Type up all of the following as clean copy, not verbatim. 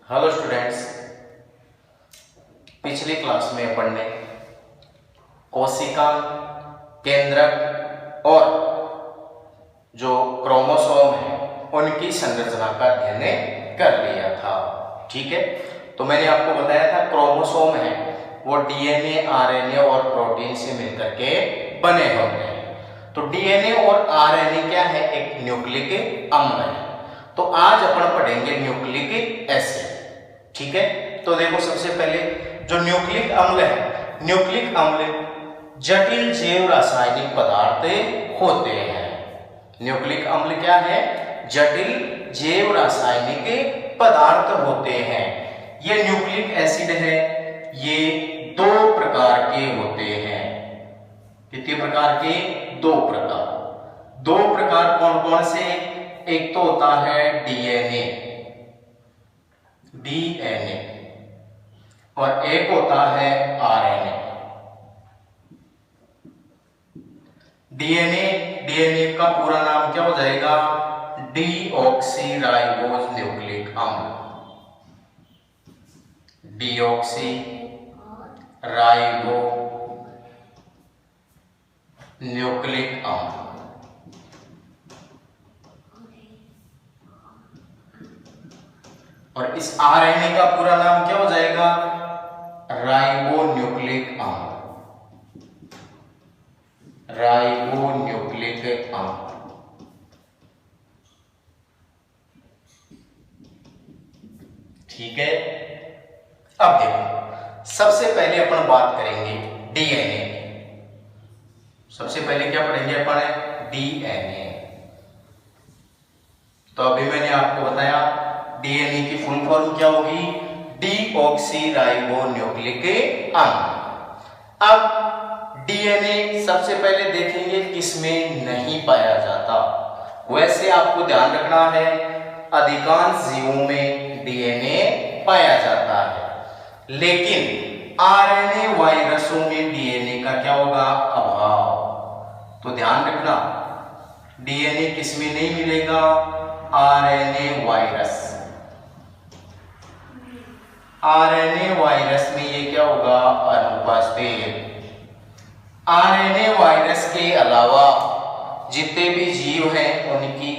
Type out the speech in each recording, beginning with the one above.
Hello students, पिछली class में अपन ने कोशिका, केंद्रक और जो क्रोमोसोम है उनकी संरचना का अध्ययन कर लिया था। ठीक है, तो मैंने आपको बताया था क्रोमोसोम है वो डीएनए, आरएनए और प्रोटीन से मिलकर के बने होते हैं। तो डीएनए और आरएनए क्या है? एक न्यूक्लिक अम्ल है। तो आज अपन पढ़ेंगे न्यूक्लिक एसिड। ठीक है, तो देखो सबसे पहले जो न्यूक्लिक अम्ल है, न्यूक्लिक अम्ल जटिल जैव रासायनिक पदार्थ होते हैं। न्यूक्लिक अम्ल क्या है? जटिल जैव रासायनिक पदार्थ होते हैं। ये न्यूक्लिक एसिड है, ये दो प्रकार के होते हैं। कितने प्रकार के? दो प्रकार कौन कौन से? एक तो होता है डीएनए और एक होता है आरएनए। डीएनए का पूरा नाम क्या हो जाएगा? डीऑक्सीराइबोज न्यूक्लिक अम्ल। डीऑक्सी राइबो न्यूक्लिक अम्ल। और इस आरएनए का पूरा नाम क्या हो जाएगा? राइबो न्यूक्लिक अम्ल। राइबो न्यूक्लिक अम्ल। ठीक है, अब देखो सबसे पहले अपन बात करेंगे डीएनए। सबसे पहले क्या पढ़ेंगे अपन? डीएनए। तो अभी मैंने आपको बताया डीएनए की फुल फॉर्म क्या होगी? डीऑक्सीराइबो न्यूक्लिक अम्ल। अब डीएनए सबसे पहले देखेंगे किसमें नहीं पाया जाता। वैसे आपको ध्यान रखना है अधिकांश जीवों में डीएनए पाया जाता है, लेकिन आरएनए वायरसों में डीएनए का क्या होगा? अभाव। तो ध्यान रखना डीएनए किसमें नहीं मिलेगा? RNA virus. आरएनए वायरस में ये क्या होगा? अनुपस्थित। आरएनए वायरस के अलावा जितने भी जीव हैं उनकी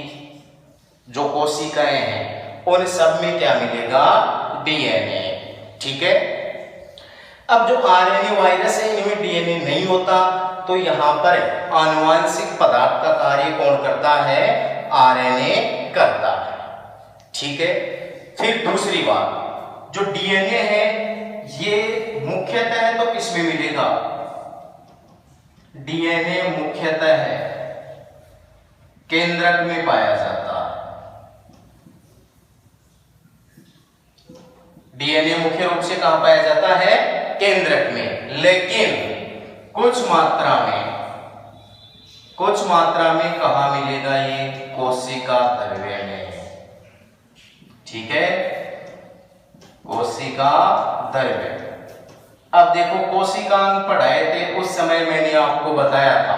जो कोशिकाएं हैं उन सब में क्या मिलेगा? डीएनए। ठीक है, अब जो आरएनए वायरस है इनमें डीएनए नहीं होता, तो यहां पर आनुवांशिक पदार्थ का कार्य कौन करता है? आरएनए करता है। ठीक है, फिर दूसरी बात, जो डीएनए है ये मुख्यतः है तो किसमें मिलेगा? डीएनए मुख्यतः है केंद्रक में पाया जाता है। डीएनए मुख्य रूप से कहां पाया जाता है? केंद्रक में, लेकिन कुछ मात्रा में कहां मिलेगा? ये कोशिका द्रव्य में। ठीक है, कोशिका द्रव्य। अब देखो कोशिकांग पढ़ाए थे उस समय मैंने आपको बताया था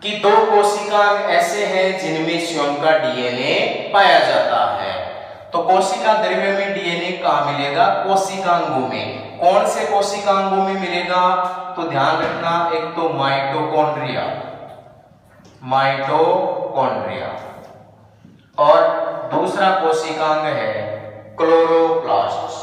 कि दो कोशिकांग ऐसे हैं जिनमें स्वयं का डीएनए पाया जाता है। तो कोशिका द्रव्य में डीएनए कहां मिलेगा? कोशिकांगों में। कौन से कोशिकांगों में मिलेगा? तो ध्यान रखना, एक तो माइटोकॉन्ड्रिया और दूसरा कोशिकांग है क्लोरोप्लास्ट।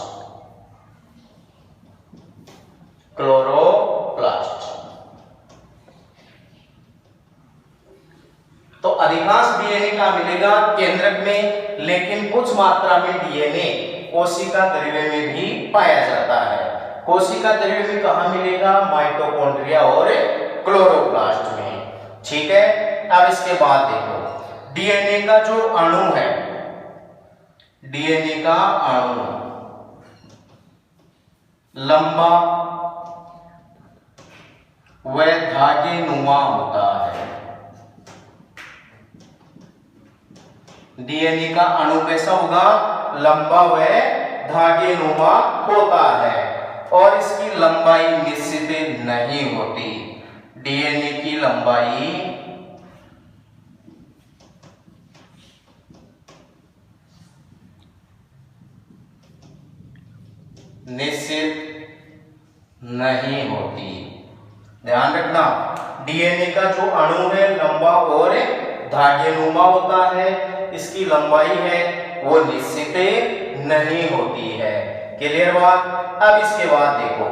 तो अधिकांश डीएनए का मिलेगा केंद्रक में, लेकिन कुछ मात्रा में डीएनए कोशिका द्रव्य में भी पाया जाता है। कोशिका द्रव्य में कहां मिलेगा? माइटोकॉन्ड्रिया और क्लोरोप्लास्ट में। ठीक है, अब इसके बाद देखो डीएनए का जो अणु है, डीएनए का अणु लंबा व धागेनुमा होता है। डीएनए का अणु कैसा होगा? लंबा व धागेनुमा होता है और इसकी लंबाई निश्चित नहीं होती। डीएनए की लंबाई निश्चित नहीं होती। ध्यान रखना, डीएनए का जो अणु है लंबा और धाग्यनुमा होता है, इसकी लंबाई है वो निश्चित नहीं होती है। क्लियर बात। अब इसके बाद देखो,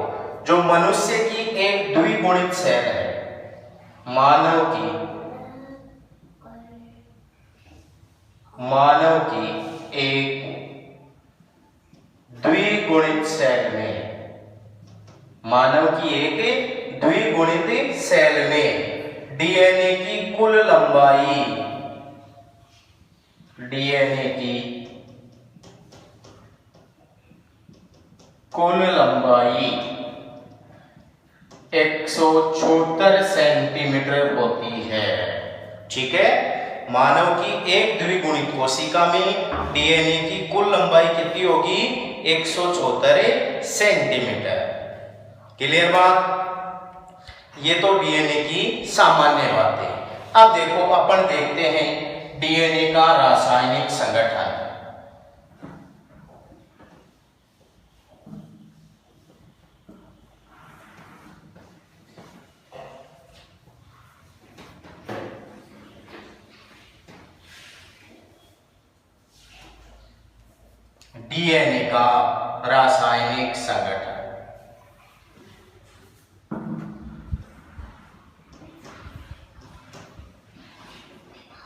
जो मनुष्य की एक द्विगुणित सेल है, मानव की एक द्विगुणित सेल में, मानव की एक द्विगुणित सेल में डीएनए की कुल लंबाई, डीएनए की कुल लंबाई 176 सेंटीमीटर होती है। ठीक है, मानव की एक द्विगुणित कोशिका में डीएनए की कुल लंबाई कितनी होगी? 176 सेंटीमीटर। क्लियर बात। ये तो डीएनए की सामान्य बात है। अब देखो, अपन देखते हैं डीएनए का रासायनिक संगठन। डीएनए का रासायनिक संगठन,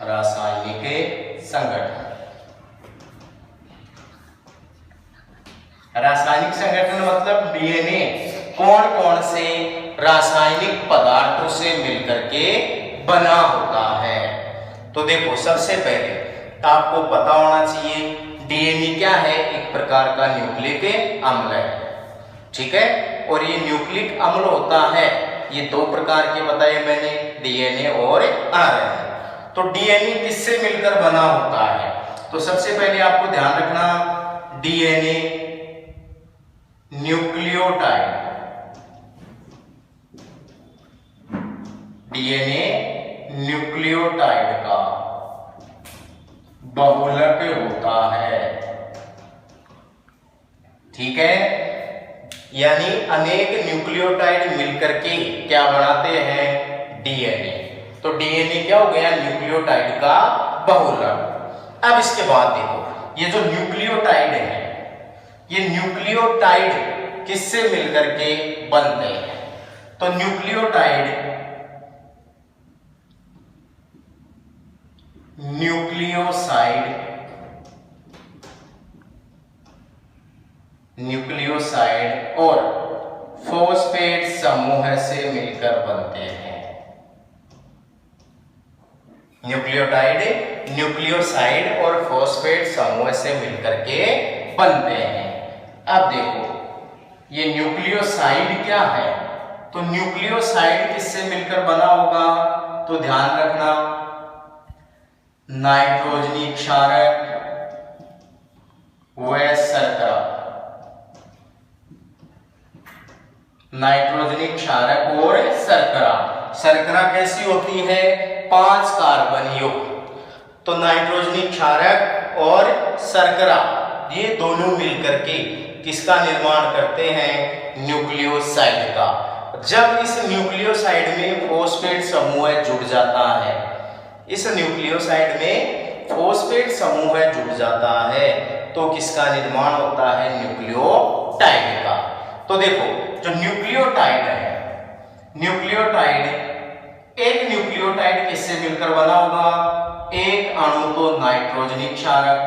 रासायनिक संगठन, रासायनिक संगठन मतलब डीएनए कौन कौन से रासायनिक पदार्थों से मिलकर के बना होता है। तो देखो, सबसे पहले आपको पता होना चाहिए डीएनए क्या है? एक प्रकार का न्यूक्लिक अम्ल है। ठीक है, और ये न्यूक्लिक अम्ल होता है, ये दो प्रकार के बताए मैंने, डीएनए और आरएनए। तो डीएनए किससे मिलकर बना होता है? तो सबसे पहले आपको ध्यान रखना, डीएनए न्यूक्लियोटाइड, डीएनए न्यूक्लियोटाइड का बहुलक होता है। ठीक है, यानी अनेक न्यूक्लियोटाइड मिलकर के क्या बनाते हैं? डीएनए। तो डीएनए क्या हो गया? न्यूक्लियोटाइड का बहुलक। अब इसके बाद देखो, ये जो न्यूक्लियोटाइड है, ये न्यूक्लियोटाइड किससे मिलकर के बनते हैं? तो न्यूक्लियोटाइड न्यूक्लियोसाइड और फॉस्फेट समूह से मिलकर बनते हैं। न्यूक्लियोटाइड न्यूक्लियोसाइड और फॉस्फेट समूह से मिलकर के बनते हैं। अब देखो, ये न्यूक्लियोसाइड क्या है? तो न्यूक्लियोसाइड किससे मिलकर बना होगा? तो ध्यान रखना, नाइट्रोजनी क्षारक व शर्करा, नाइट्रोजनी क्षारक और शर्करा। शर्करा कैसी होती है? 5 कार्बन युक्त। तो नाइट्रोजनी क्षारक और शर्करा ये दोनों मिलकर के किसका निर्माण करते हैं? न्यूक्लियोसाइड का। जब इस न्यूक्लियोसाइड में फॉस्फेट समूह जुड़ जाता है, इस न्यूक्लियोसाइड में फॉस्फेट समूह जुड़ जाता है, तो किसका निर्माण होता है? न्यूक्लियोटाइड का। तो देखो, जो न्यूक्लियोटाइड है, एक न्यूक्लियोटाइड किससे मिलकर बना होगा? एक अणु तो नाइट्रोजनी क्षारक,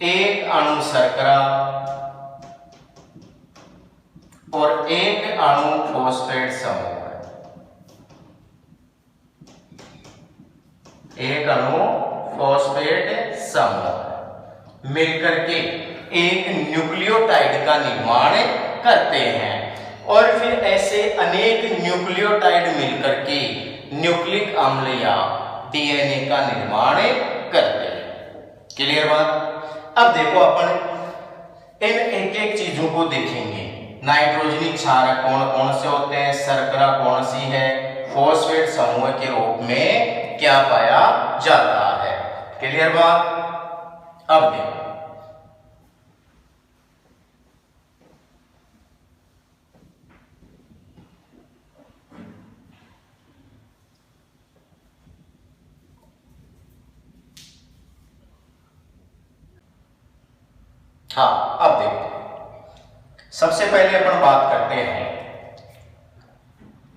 एक अणु शर्करा और एक अणु फॉस्फेट समूह, एक अणु फॉस्फेट समूह मिलकर के एक न्यूक्लियोटाइड का निर्माण करते हैं। और फिर ऐसे अनेक न्यूक्लियोटाइड मिलकर के न्यूक्लिक अम्ल या डीएनए का निर्माण करते हैं। क्लियर बात। अब देखो, अपन इन एक एक चीजों को देखेंगे। नाइट्रोजनी क्षारक कौन कौन से होते हैं, शर्करा कौन सी है, फॉस्फेट समूह के रूप में क्या पाया जाता है। क्लियर बात। अब देखो, हाँ, अब देखो, सबसे पहले अपन बात करते हैं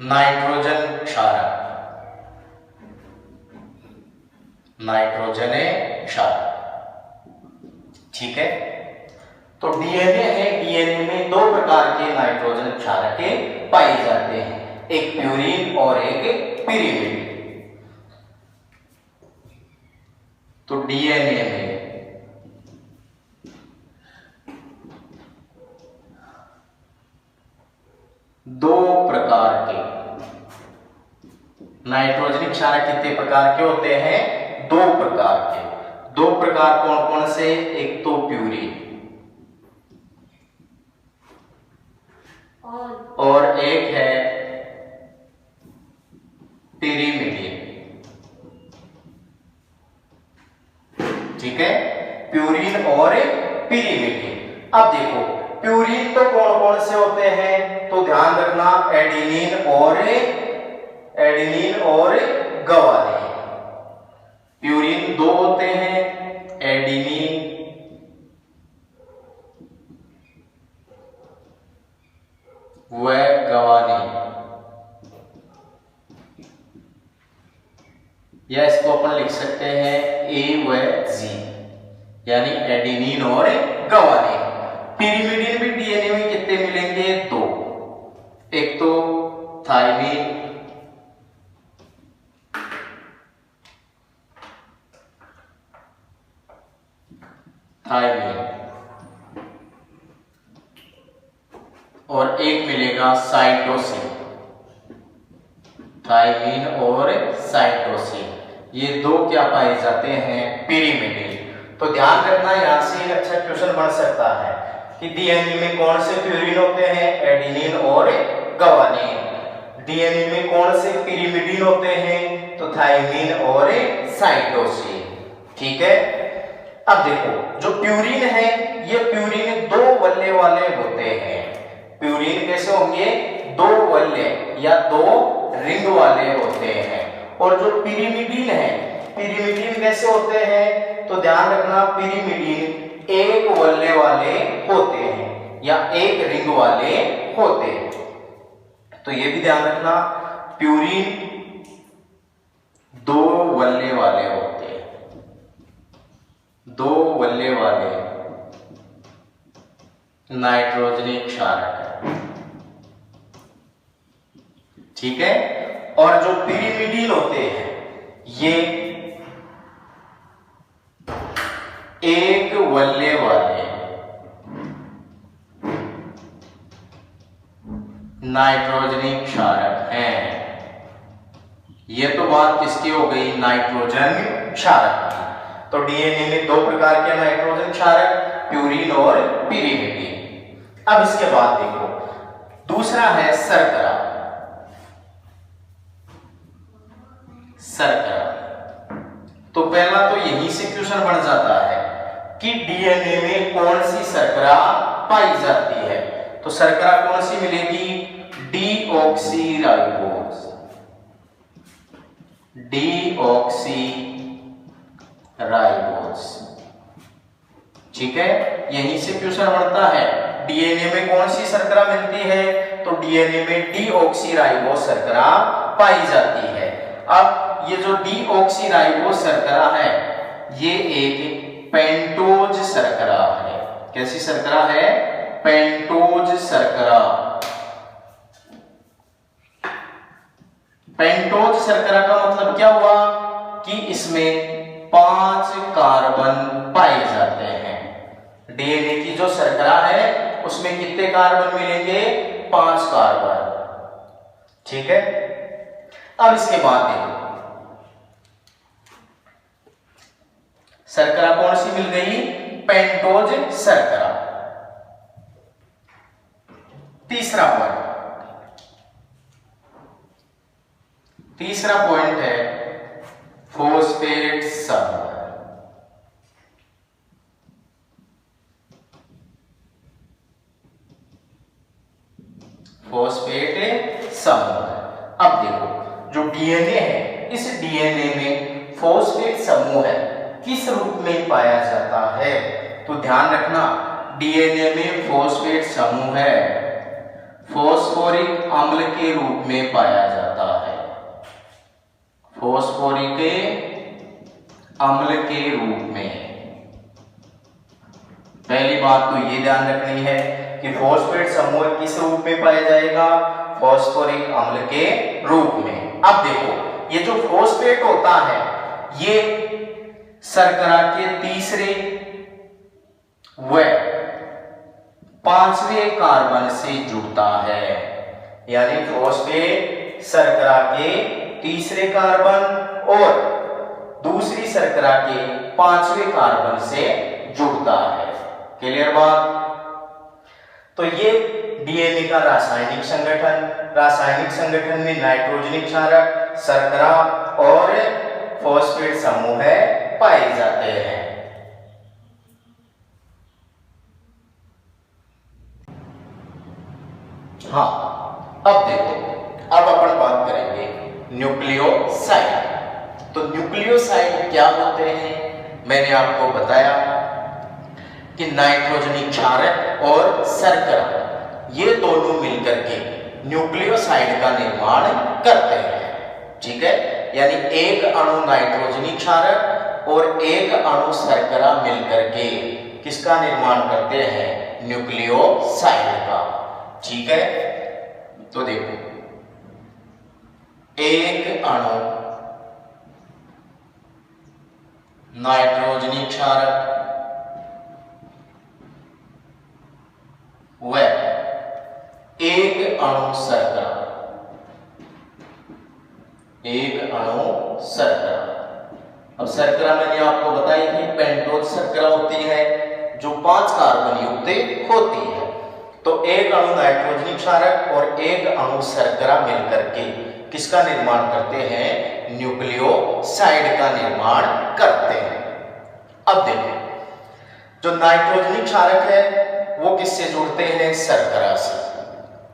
नाइट्रोजन क्षारक। नाइट्रोजन क्षारक, ठीक है। तो डीएनए है, डीएनए में दो प्रकार के नाइट्रोजन क्षारक पाए जाते हैं, एक प्यूरिन और एक पिरिमिडिन। तो डीएनए में दो प्रकार के नाइट्रोजन क्षारक कितने प्रकार के होते हैं? दो प्रकार के। दो प्रकार कौन कौन से? एक तो प्यूरिन और एक है पिरिमिडिन, ठीक है, प्यूरिन और पिरिमिडिन। अब देखो, प्यूरिन तो कौन कौन से होते हैं? तो ध्यान रखना, एडेनिन और ग्वानिन। प्यूरिन दो होते हैं, एडेनिन व ग्वानिन, या इसको अपन लिख सकते हैं ए व जी, यानी एडेनिन और ग्वानिन। पिरिमिडिन भी डीएनए में कितने मिलेंगे? दो, एक तो थायमिन और एक मिलेगा साइटोसिन, थायमिन और साइटोसिन। ये दो क्या पाए जाते हैं? पिरिमिडिन। तो ध्यान रखना, यहां से एक अच्छा क्वेश्चन बन सकता है कि डीएनए में कौन से प्यूरिन होते हैं? एडेनिन और ग्वानिन। डीएनए में कौन से पिरिमिडिन होते हैं? तो थायमिन और साइटोसिन, ठीक है। अब देखो, जो प्यूरिन है, ये प्यूरिन दो वल्ले वाले होते हैं। प्यूरिन कैसे होंगे? दो वल्ले या दो रिंग वाले होते हैं। और जो पिरिमिडिन है, पिरिमिडिन कैसे होते हैं? तो ध्यान रखना, पिरिमिडिन एक वल्ले वाले होते हैं या एक रिंग वाले होते हैं। तो ये भी ध्यान रखना, प्यूरिन दो वल्ले वाले होते हैं, दो वल्ले वाले नाइट्रोजनी क्षारक है, ठीक है। और जो पिरिमिडिन होते हैं, ये एक वल्ले वाले नाइट्रोजनी क्षारक हैं। ये तो बात किसकी हो गई? नाइट्रोजन क्षारक की। तो डीएनए में दो प्रकार के नाइट्रोजन क्षारक, प्यूरिन और पिरिमिडिन। अब इसके बाद देखो, दूसरा है शर्करा। शर्करा, तो पहला तो यहीं से क्वेश्चन बन जाता है कि डीएनए में कौन सी शर्करा पाई जाती है? तो शर्करा कौन सी मिलेगी? डीऑक्सीराइबोज, डीऑक्सीराइबोज, ठीक है। यहीं से क्वेश्चन बनता है, डीएनए में कौन सी शर्करा मिलती है? तो डीएनए में डीऑक्सीराइबोज शर्करा पाई जाती है। अब ये जो डीऑक्सीराइबोज शर्करा है, ये एक पेंटोज शर्करा है। कैसी शर्करा है? पेंटोज शर्करा। पेंटोज शर्करा का मतलब क्या हुआ? कि इसमें 5 कार्बन पाए जाते हैं। डीएनए की जो शर्करा है, उसमें कितने कार्बन मिलेंगे? 5 कार्बन, ठीक है। अब इसके बाद देखो, शर्करा कौन सी मिल गई? पेंटोज शर्करा। तीसरा पॉइंट है फॉस्फेट समूह। फॉस्फेट समूह। अब देखो, जो डीएनए है, इस डीएनए में फॉस्फेट समूह है किस रूप में पाया जाता है? तो ध्यान रखना, डीएनए में फॉस्फेट समूह है फॉस्फोरिक अम्ल के रूप में पाया जाता है। फॉस्फोरिक अम्ल के रूप में। पहली बात तो ये ध्यान रखनी है कि फॉस्फेट समूह किस रूप में पाया जाएगा, फॉस्फोरिक अम्ल के रूप में। अब देखो ये जो फॉस्फेट होता है ये शर्करा के तीसरे व पांचवें कार्बन से जुड़ता है, यानी फॉस्फेट शर्करा के तीसरे कार्बन और दूसरी शर्करा के पांचवें कार्बन से जुड़ता है। क्लियर बात? तो ये डीएनए का रासायनिक संगठन में नाइट्रोजनिक क्षारक, शर्करा और फॉस्फेट समूह पाए जाते हैं। हाँ, अब देखो, अब अपन बात करेंगे न्यूक्लियोसाइड। तो न्यूक्लियोसाइड क्या होते हैं? मैंने आपको बताया कि नाइट्रोजनिक क्षारक और शर्करा ये दोनों मिलकर के न्यूक्लियोसाइड का निर्माण करते हैं। ठीक है, यानी एक अणु नाइट्रोजनिक क्षारक और एक अणु शर्करा मिलकर के किसका निर्माण करते हैं? न्यूक्लियोसाइड का। ठीक है, तो देखो एक अणु नाइट्रोजनिक क्षारक व एक अणु शर्करा, एक अणु शर्करा। अब शर्करा मैंने आपको बताई थी पेंटोज शर्करा होती है जो 5 कार्बन युक्त होती है। तो एक अणु नाइट्रोजनिक क्षारक और एक अणु शर्करा मिलकर के किसका निर्माण करते हैं? न्यूक्लियोसाइड का निर्माण करते हैं। अब देखो जो नाइट्रोजनिक क्षारक है वो किससे जुड़ते हैं? शर्करा से।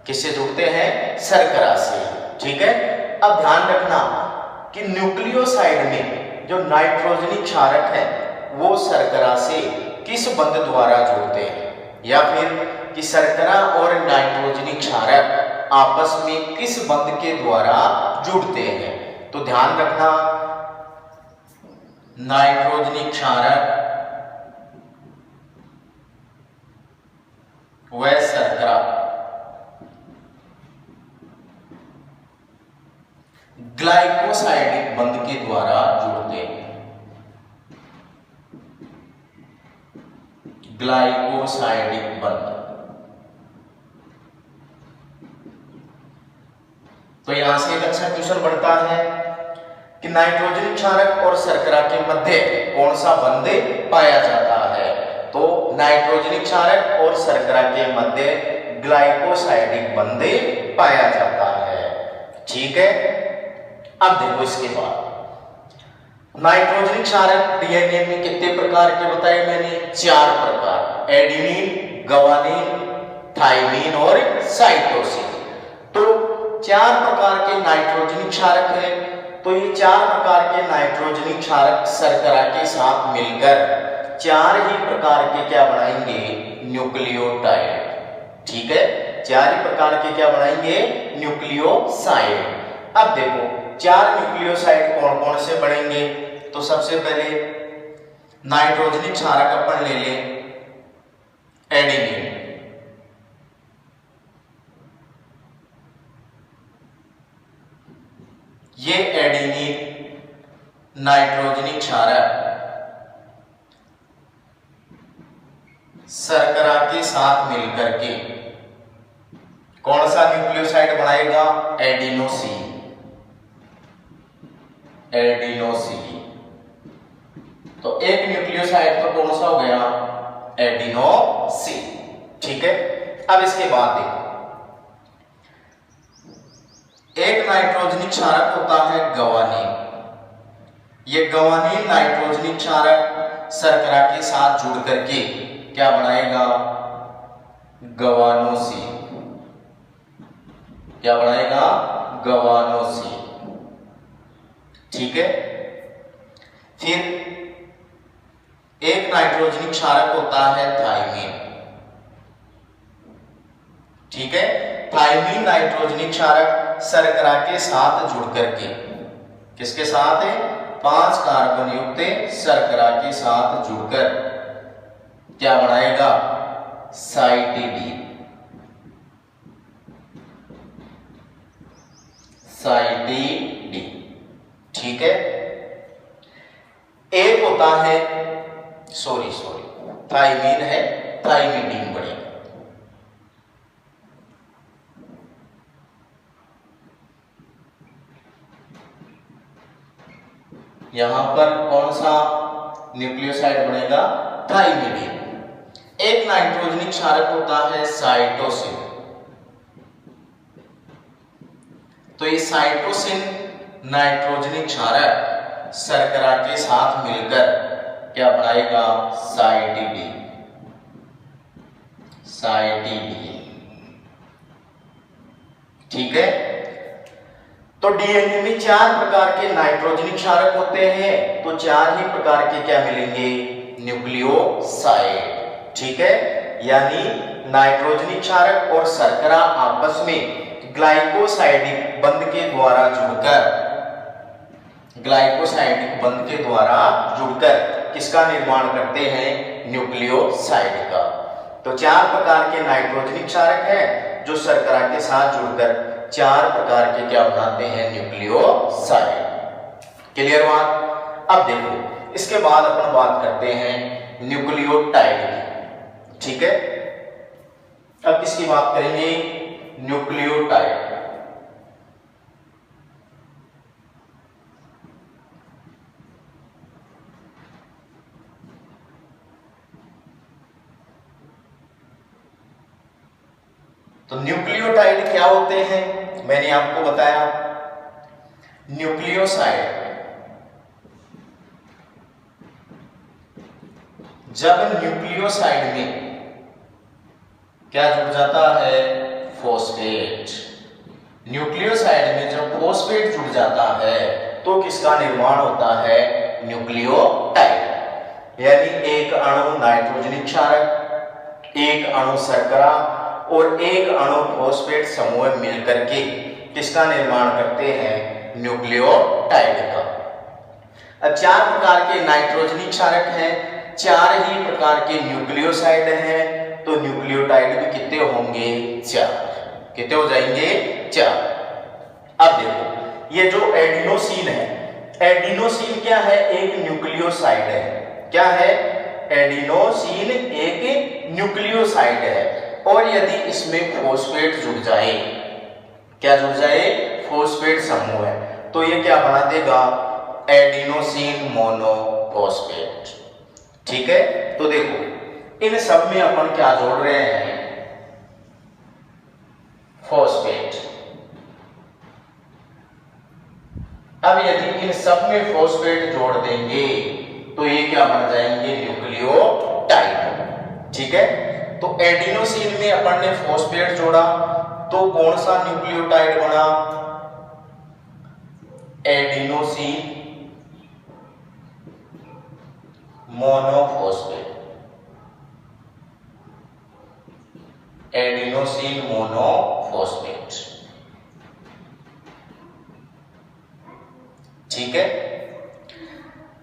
किससे जुड़ते हैं? शर्करा से। ठीक है, अब ध्यान रखना कि न्यूक्लियोसाइड में जो नाइट्रोजनिक क्षारक है वो शर्करा से किस बंध द्वारा जुड़ते हैं, या फिर कि शर्करा और नाइट्रोजनिक क्षारक आपस में किस बंध के द्वारा जुड़ते हैं। तो ध्यान रखना नाइट्रोजनिक क्षारक व शर्करा ग्लाइकोसाइडिक बंध के द्वारा जुड़ते हैं। ग्लाइकोसाइडिक बंध। तो यहां से एक अच्छा क्वेश्चन बनता है कि नाइट्रोजन क्षारक और शर्करा के मध्य कौन सा बंध पाया जाता है? तो नाइट्रोजन क्षारक और शर्करा के मध्य ग्लाइकोसाइडिक बंध पाया जाता है। ठीक है, अब देखो इसके बाद नाइट्रोजन क्षारक डीएनए में कितने प्रकार के बताए मैंने? 4 प्रकार, एडेनिन, ग्वानिन, थाइमिन और साइटोसिन। तो 4 प्रकार के नाइट्रोजनिक क्षारक हैं। तो ये 4 प्रकार के नाइट्रोजनिक क्षारक शर्करा के साथ मिलकर 4 ही प्रकार के क्या बनाएंगे? न्यूक्लियोटाइड। ठीक है, 4 ही प्रकार के क्या बनाएंगे? न्यूक्लियोसाइड। अब देखो 4 न्यूक्लियोसाइड कौन कौन से बनेंगे? तो सबसे पहले नाइट्रोजनिक क्षारक अपन ले लें एडेनिन। ये एडेनिन नाइट्रोजनिक क्षारक शर्करा के साथ मिलकर के कौन सा न्यूक्लियोसाइड बनाएगा? एडिनोसिन। एडिनोसिन। तो एक न्यूक्लियोसाइड तो कौन सा हो गया? एडिनोसिन। ठीक है, अब इसके बाद देखो एक नाइट्रोजनिक क्षारक होता है ग्वानिन। ये ग्वानिन नाइट्रोजनिक क्षारक शर्करा के साथ जुड़ करके क्या बनाएगा? ग्वानोसिन। क्या बनाएगा? ग्वानोसिन। ठीक है, फिर एक नाइट्रोजनिक क्षारक होता है थाइमिन। ठीक है। थाइमीन नाइट्रोजनिक क्षारक शर्करा के साथ जुड़ करके, किसके साथ है, 5 कार्बन युक्त शर्करा के साथ जुड़कर क्या बनाएगा, साइटिडीन। साइटिडीन, ठीक है। एक होता है थाइमीन है, थाइमिडीन बनेगा। यहां पर कौन सा न्यूक्लियोसाइड बनेगा, थाइमिडीन। एक नाइट्रोजनिक क्षारक होता है साइटोसिन। तो ये साइटोसिन नाइट्रोजनिक क्षारक शर्करा के साथ मिलकर क्या बनाएगा, साइटिडीन। ठीक है। तो डीएनए में 4 प्रकार के नाइट्रोजनिक क्षारक होते हैं, तो 4 ही प्रकार के क्या मिलेंगे, न्यूक्लियोसाइड। ठीक है, यानी नाइट्रोजनिक क्षारक और शर्करा आपस में ग्लाइकोसाइडिक बंध के द्वारा जुड़कर किसका निर्माण करते हैं, न्यूक्लियोसाइड का। तो 4 प्रकार के नाइट्रोजनिक क्षारक हैं जो शर्करा के साथ जुड़कर 4 प्रकार के क्या बनाते हैं, न्यूक्लियोसाइड। क्लियर बात। अब देखो इसके बाद अपन बात करते हैं न्यूक्लियोटाइड की। ठीक है, अब किसकी बात करेंगे, न्यूक्लियोटाइड। तो न्यूक्लियोटाइड क्या होते हैं, मैंने आपको बताया। न्यूक्लियोसाइड जब न्यूक्लियोसाइड में क्या जुड़ जाता है, फॉस्फेट। न्यूक्लियोसाइड में जब फॉस्फेट जुड़ जाता है तो किसका निर्माण होता है, न्यूक्लियोटाइड। यानी एक अणु नाइट्रोजनिक क्षारक, एक अणु शर्करा और एक अणु फॉस्फेट समूह मिलकर के किसका निर्माण करते हैं, न्यूक्लियोटाइड का। अब 4 प्रकार के नाइट्रोजनिक क्षारक हैं, 4 ही प्रकार के न्यूक्लियोसाइड हैं, तो न्यूक्लियोटाइड भी कितने होंगे, 4। कितने हो जाएंगे, 4। अब देखो ये जो एडिनोसिन है, एडिनोसिन क्या है, एक न्यूक्लियोसाइड है। क्या है, एडिनोसिन एक न्यूक्लियोसाइड है। और यदि इसमें फॉस्फेट जुड़ जाए, क्या जुड़ जाए, फॉस्फेट समूह है, तो ये क्या बना देगा, एडिनोसिन मोनोफॉस्फेट। ठीक है, तो देखो इन सब में अपन क्या जोड़ रहे हैं, फॉस्फेट। अब यदि इन सब में फॉस्फेट जोड़ देंगे तो ये क्या बन जाएंगे, न्यूक्लियोटाइड। ठीक है, तो एडिनोसिन में अपन ने फॉस्फेट जोड़ा तो कौन सा न्यूक्लियोटाइड बना, एडिनोसिन मोनोफॉस्फेट। Adenosine monophosphate. ठीक है,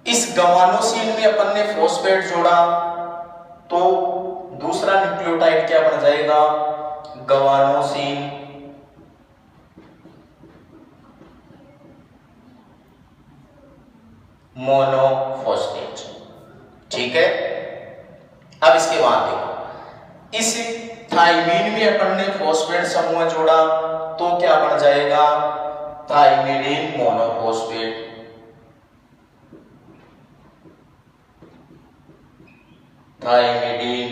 इस गवानोसिन में अपन ने फॉस्फेट जोड़ा तो दूसरा न्यूक्लियोटाइड क्या बन जाएगा, गवानोसिन मोनोफॉस्फेट। ठीक है, अब इसके बाद देखो इस थाइमीन में अपन ने फॉस्फेट समूह जोड़ा तो क्या बन जाएगा, थाइमिडीन मोनोफॉस्फेट। Thymidine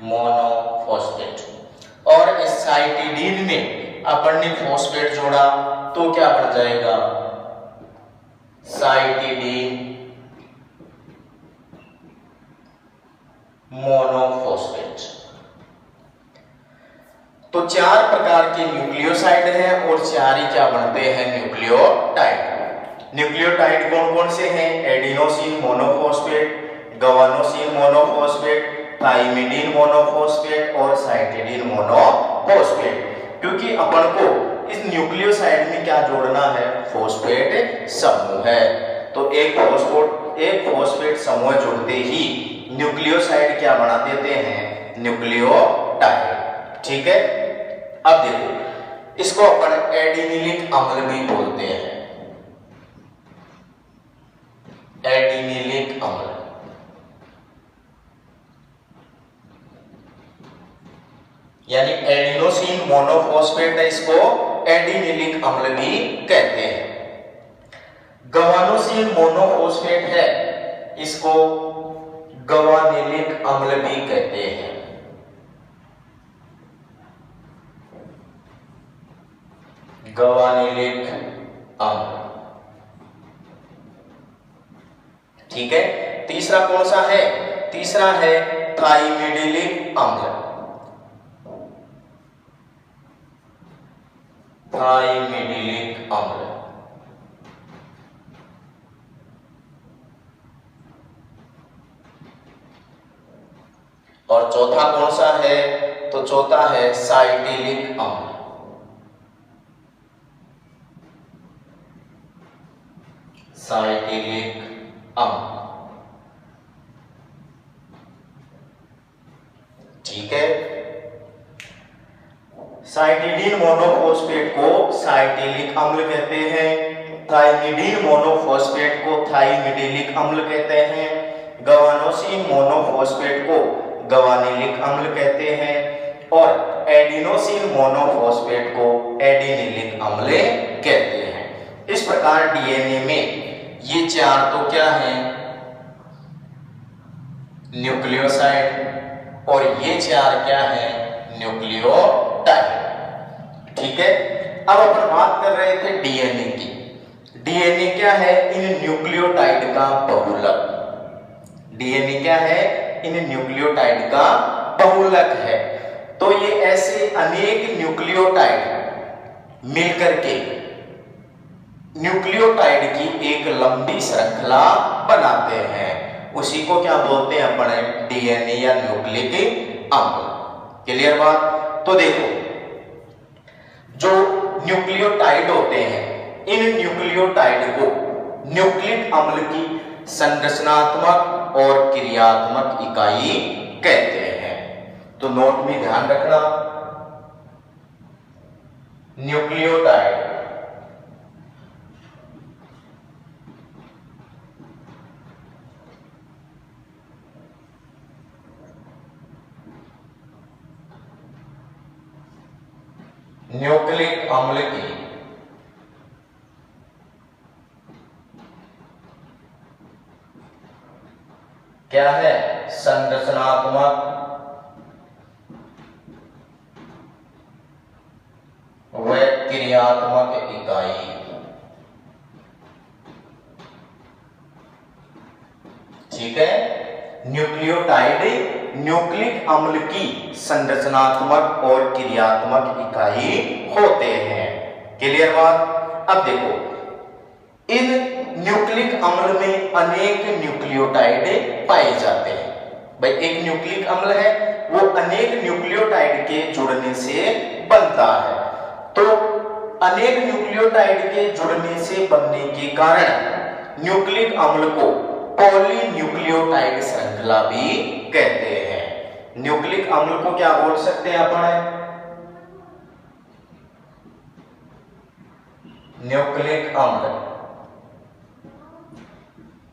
monophosphate. और इस साइटिडीन में अपन ने फॉस्फेट जोड़ा तो क्या बन जाएगा, साइटिडीन मोनोफॉस्फेट। तो 4 प्रकार के न्यूक्लियोसाइड हैं और 4 ही क्या बनते हैं, न्यूक्लियोटाइड। न्यूक्लियोटाइड कौन कौन से हैं, adenosine monophosphate, guanosine monophosphate, thymidine monophosphate और साइटिडीन मोनोफॉस्फेट। क्योंकि अपन को इस न्यूक्लियोसाइड में क्या जोड़ना है, फॉस्फेट समूह है। तो एक फॉस्फेट समूह जुड़ते ही न्यूक्लियोसाइड क्या बना देते हैं, न्यूक्लियोटाइड। ठीक है, अब देखो इसको अपन एडिनिलिक अम्ल भी बोलते हैं, एडिनिलिक अम्ल। यानी एडिनोसिन मोनोफॉस्फेट है, इसको एडिनिलिक अम्ल भी कहते हैं। गवानोसिन मोनोफॉस्फेट है, इसको गवानिलिक अम्ल भी कहते हैं। गवानिलिक अम्ल। ठीक है, तीसरा कौन सा है, तीसरा है थाइमिडिलिक अम्ल। थाइमिडिलिक अम्ल। और चौथा कौन सा है, तो चौथा है साइटिलिक अम्ल। साइटिलिक अम्ल। ठीक है, साइटिडीन मोनोफॉस्फेट को साइटिलिक अम्ल कहते हैं, थाइमिडीन मोनोफॉस्फेट को थाइमिडिलिक अम्ल कहते हैं, गवानोसिन मोनोफॉस्फेट को गवानिलिक अम्ल कहते हैं और एडिनोसिन मोनोफॉस्फेट को एडिनिलिक अम्ल कहते हैं। इस प्रकार डीएनए में ये चार तो क्या हैं, न्यूक्लियोसाइड, और ये चार क्या हैं, न्यूक्लियोटाइड। ठीक है, अब अपन बात कर रहे थे डीएनए की। डीएनए क्या है, इन न्यूक्लियोटाइड का बहुलक। डीएनए क्या है, इन न्यूक्लियोटाइड का बहुलक है। तो ये ऐसे अनेक न्यूक्लियोटाइड मिलकर के न्यूक्लियोटाइड की एक लंबी श्रृंखला बनाते हैं, उसी को क्या बोलते हैं अपन, डीएनए या न्यूक्लिक अम्ल। क्लियर बात। तो देखो जो न्यूक्लियोटाइड होते हैं, इन न्यूक्लियोटाइड को न्यूक्लिक अम्ल की संरचनात्मक और क्रियात्मक इकाई कहते हैं। तो नोट में ध्यान रखना, न्यूक्लियोटाइड न्यूक्लिक अम्ल की क्या है, संरचनात्मक व क्रियात्मक इकाई। ठीक है, न्यूक्लियोटाइड न्यूक्लिक अम्ल की संरचनात्मक और क्रियात्मक इकाई होते हैं। क्लियर बात। अब देखो इन न्यूक्लिक अम्ल में अनेक न्यूक्लियोटाइड पाए जाते हैं। भाई एक न्यूक्लिक अम्ल है, वो अनेक न्यूक्लियोटाइड के जुड़ने से बनता है। तो अनेक न्यूक्लियोटाइड के जुड़ने से बनने के कारण न्यूक्लिक अम्ल को पॉलीन्यूक्लियोटाइड श्रृंखला भी कहते हैं। न्यूक्लिक अम्ल को क्या बोल सकते हैं अपन, न्यूक्लिक अम्ल।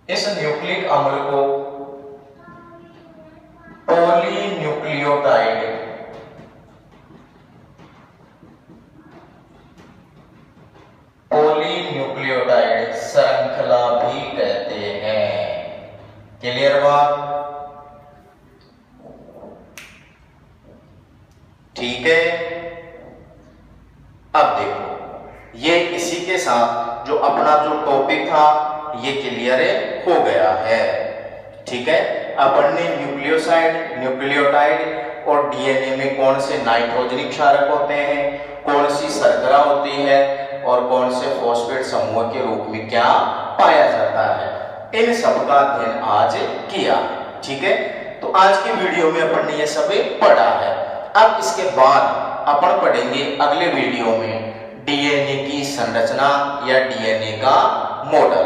इस न्यूक्लिक अम्ल को पॉलीन्यूक्लियोटाइड श्रृंखला भी कहते हैं। क्लियर बात। ठीक है, अब देखो ये इसी के साथ जो अपना जो टॉपिक था ये क्लियर हो गया है। ठीक है, अपन ने न्यूक्लियोसाइड, न्यूक्लियोटाइड और डीएनए में कौन से नाइट्रोजनिक क्षारक होते हैं, कौन सी शर्करा होती है और कौन से फॉस्फेट समूह के रूप में क्या पाया जाता है, इन सब का अध्ययन आज किया। ठीक है, तो आज की वीडियो में अपन ने ये सब पढ़ा है। अब इसके बाद अपन पढ़ेंगे अगले वीडियो में डीएनए की संरचना या डीएनए का मॉडल।